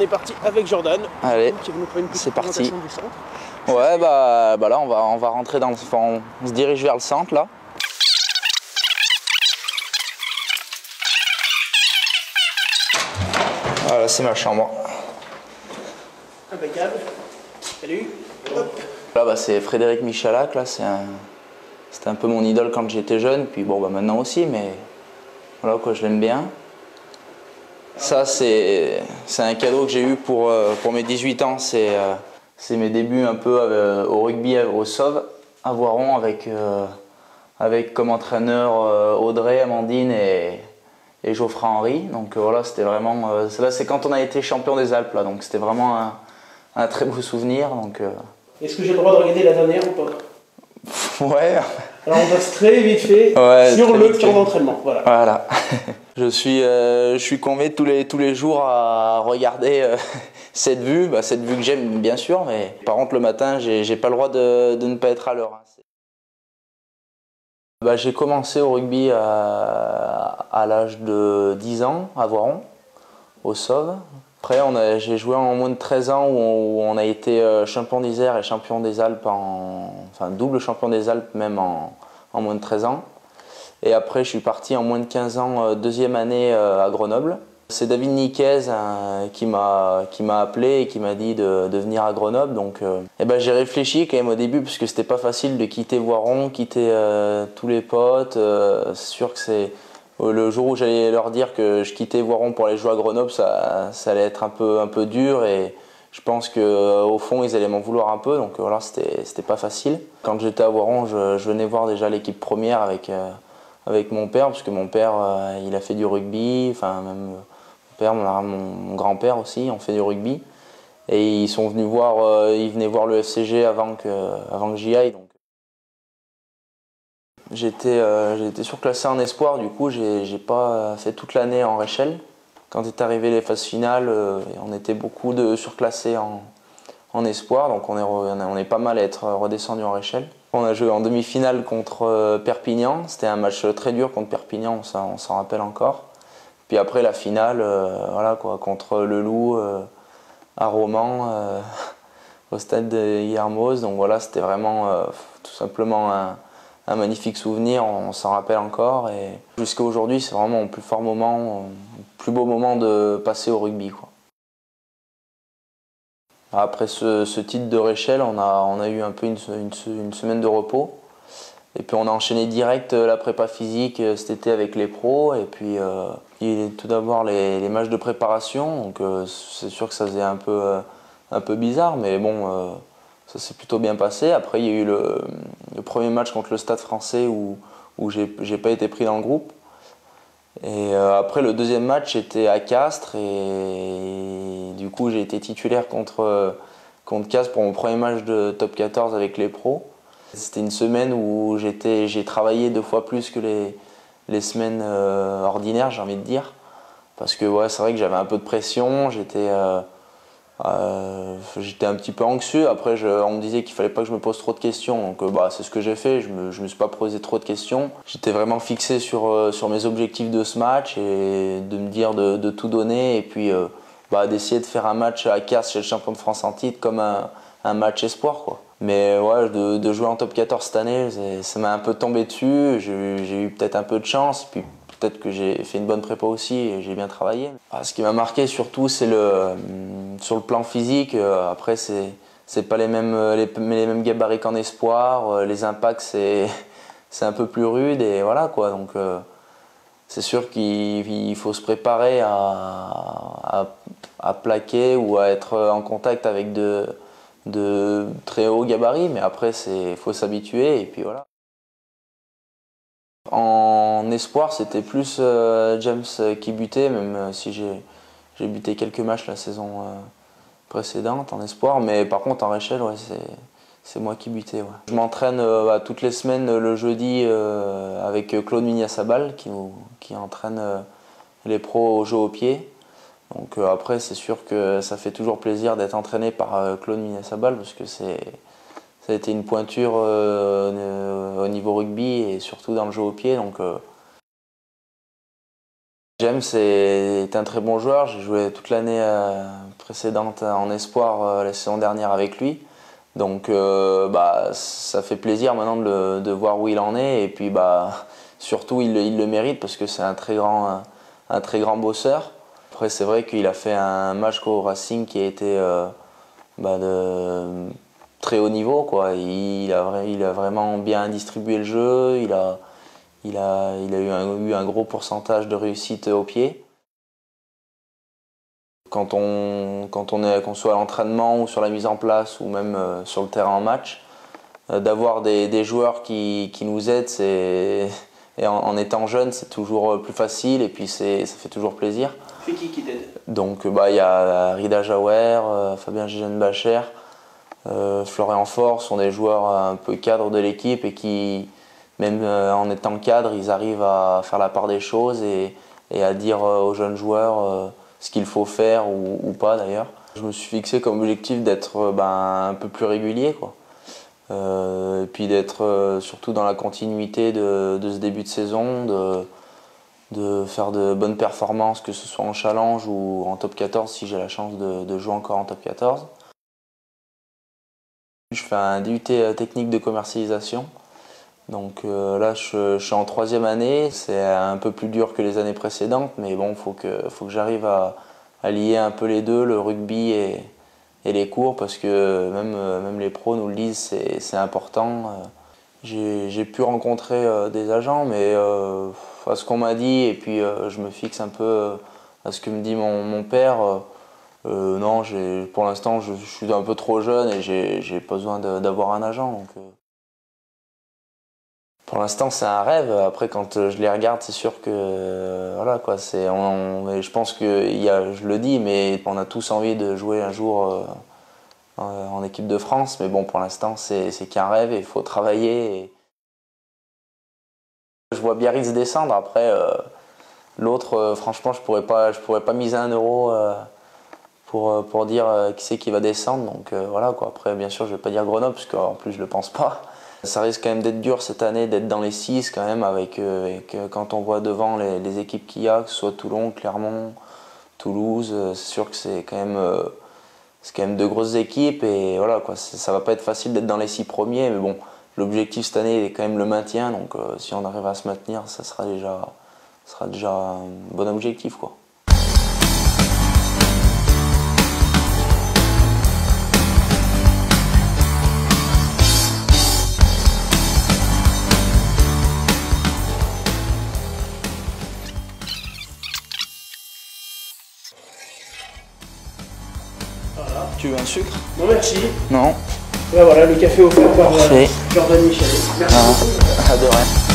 est parti avec Jordan. Allez, qui va nous faire une petite c'est parti. présentation du centre. Ouais, bah là on va rentrer dans le... Enfin, on se dirige vers le centre là. Voilà, c'est ma chambre. Impeccable. Salut. Hop. Là, bah, c'est Frédéric Michalak, là, c'était un peu mon idole quand j'étais jeune, puis bon, bah, maintenant aussi, mais voilà, quoi, je l'aime bien. Ça, c'est un cadeau que j'ai eu pour mes 18 ans, c'est mes débuts un peu au rugby au SOV, à Voiron, avec comme entraîneur Audrey, Amandine et Geoffrey Henry. Donc voilà, c'était vraiment... là, c'est quand on a été champion des Alpes, là, donc c'était vraiment un très beau souvenir. Donc, Est-ce que j'ai le droit de regarder la dernière ou pas? ouais. Alors on passe très vite fait sur le camp d'entraînement. Voilà. Je suis convié tous les jours à regarder cette vue que j'aime bien sûr, mais par contre le matin, j'ai pas le droit de ne pas être à l'heure. J'ai commencé au rugby à l'âge de 10 ans à Voiron, au SOV. Après, j'ai joué en moins de 13 ans où on a été champion d'Isère et champion des Alpes, enfin double champion des Alpes même en moins de 13 ans. Et après, je suis parti en moins de 15 ans, deuxième année à Grenoble. C'est David Niquez qui m'a appelé et qui m'a dit de venir à Grenoble. Donc, j'ai réfléchi quand même au début parce que c'était pas facile de quitter Voiron, quitter tous les potes. C'est sûr que c'est le jour où j'allais leur dire que je quittais Voiron pour aller jouer à Grenoble, ça allait être un peu dur et je pense qu'au fond ils allaient m'en vouloir un peu. Donc voilà, c'était pas facile. Quand j'étais à Voiron, je venais voir déjà l'équipe première avec mon père, parce que mon père il a fait du rugby, enfin même mon grand-père aussi, on fait du rugby. Et ils sont venus voir, ils venaient voir le FCG avant que j'y aille. Donc. J'étais surclassé en espoir, du coup j'ai pas fait toute l'année en Réchelle. Quand est arrivé les phases finales, on était beaucoup de surclassés en espoir, donc on est pas mal à être redescendu en Réchelle. On a joué en demi-finale contre Perpignan, c'était un match très dur contre Perpignan, on s'en rappelle encore. Puis après la finale, voilà quoi, contre le Loup à Romans, au stade de Guillermoz. Donc voilà, c'était vraiment tout simplement un magnifique souvenir, on s'en rappelle encore. Et jusqu'à aujourd'hui, c'est vraiment mon plus fort moment, mon plus beau moment de passer au rugby, quoi. Après ce titre de Réchelle, on a eu un peu une semaine de repos. Et puis on a enchaîné direct la prépa physique cet été avec les pros. Et puis tout d'abord les matchs de préparation. Donc c'est sûr que ça faisait un peu bizarre, mais bon, ça s'est plutôt bien passé. Après il y a eu le premier match contre le Stade Français où j'ai pas été pris dans le groupe. Et après le deuxième match j'étais à Castres et du coup j'ai été titulaire contre Castres pour mon premier match de top 14 avec les pros. C'était une semaine où j'ai travaillé 2 fois plus que les semaines ordinaires, j'ai envie de dire. Parce que ouais, c'est vrai que j'avais un peu de pression, j'étais un petit peu anxieux. Après, on me disait qu'il fallait pas que je me pose trop de questions, donc c'est ce que j'ai fait. Je me suis pas posé trop de questions. J'étais vraiment fixé sur mes objectifs de ce match et de me dire de tout donner et puis d'essayer de faire un match à Castres chez le champion de France en titre comme un match espoir, quoi. Mais ouais, de jouer en top 14 cette année, ça m'a un peu tombé dessus. J'ai eu peut-être un peu de chance, puis peut-être que j'ai fait une bonne prépa aussi et j'ai bien travaillé. Ce qui m'a marqué surtout, c'est sur le plan physique. Après, c'est pas les mêmes gabarits qu'en espoir. Les impacts, c'est un peu plus rude et voilà quoi. Donc c'est sûr qu'il faut se préparer à plaquer ou à être en contact avec de très hauts gabarits, mais après il faut s'habituer et puis voilà. En espoir, c'était plus James qui butait, même si j'ai buté quelques matchs la saison précédente en espoir, mais par contre en Réchelle, ouais, c'est moi qui butais. Ouais. Je m'entraîne toutes les semaines le jeudi avec Claude Mignasabal qui entraîne les pros au jeu au pied. Donc après, c'est sûr que ça fait toujours plaisir d'être entraîné par Claude Mignasabal parce que ça a été une pointure au niveau rugby et surtout dans le jeu au pied. Donc James est un très bon joueur. J'ai joué toute l'année précédente en espoir la saison dernière avec lui. Donc ça fait plaisir maintenant de voir où il en est. Et puis surtout il le mérite parce que c'est un très grand bosseur. Après c'est vrai qu'il a fait un match au Racing qui a été de très haut niveau, quoi. Il a vraiment bien distribué le jeu. Il a eu un gros pourcentage de réussite au pied. Qu'on soit à l'entraînement ou sur la mise en place ou même sur le terrain en match, d'avoir des joueurs qui nous aident, et en étant jeune, c'est toujours plus facile et puis ça fait toujours plaisir. C'est qui t'aide? Donc il y a Rida Jaouer, Fabien Gigenbacher, Florian Faure sont des joueurs un peu cadres de l'équipe et qui, même en étant cadres, ils arrivent à faire la part des choses et à dire aux jeunes joueurs ce qu'il faut faire ou pas d'ailleurs. Je me suis fixé comme objectif d'être un peu plus régulier, quoi. Et puis d'être surtout dans la continuité de ce début de saison, de faire de bonnes performances, que ce soit en challenge ou en top 14 si j'ai la chance de jouer encore en top 14. Je fais un DUT technique de commercialisation. Donc là je suis en 3e année, c'est un peu plus dur que les années précédentes, mais bon, faut que j'arrive à lier un peu les deux, le rugby et les cours, parce que même les pros nous le disent, c'est important. J'ai pu rencontrer des agents, mais à ce qu'on m'a dit, et puis je me fixe un peu à ce que me dit mon père. Non, pour l'instant je suis un peu trop jeune et j'ai pas besoin d'avoir un agent. Donc, pour l'instant, c'est un rêve. Après, quand je les regarde, c'est sûr que voilà, quoi. Je pense que je le dis, mais on a tous envie de jouer un jour en équipe de France. Mais bon, pour l'instant, c'est qu'un rêve et il faut travailler. Je vois Biarritz descendre. Après, l'autre, franchement, je pourrais pas miser 1 euro pour dire qui c'est qui va descendre. Donc voilà, quoi. Après, bien sûr, je vais pas dire Grenoble parce qu'en plus, je le pense pas. Ça risque quand même d'être dur cette année, d'être dans les 6 quand même, avec quand on voit devant les équipes qu'il y a, que ce soit Toulon, Clermont, Toulouse. C'est sûr que c'est quand même de grosses équipes et voilà, quoi. Ça va pas être facile d'être dans les 6 premiers, mais bon, l'objectif cette année est quand même le maintien, donc si on arrive à se maintenir, ça sera déjà un bon objectif, quoi. Voilà. Tu veux un sucre? Non, merci. Non. Voilà, le café offert par Parfait. Jordan Michel. Merci beaucoup. De rien.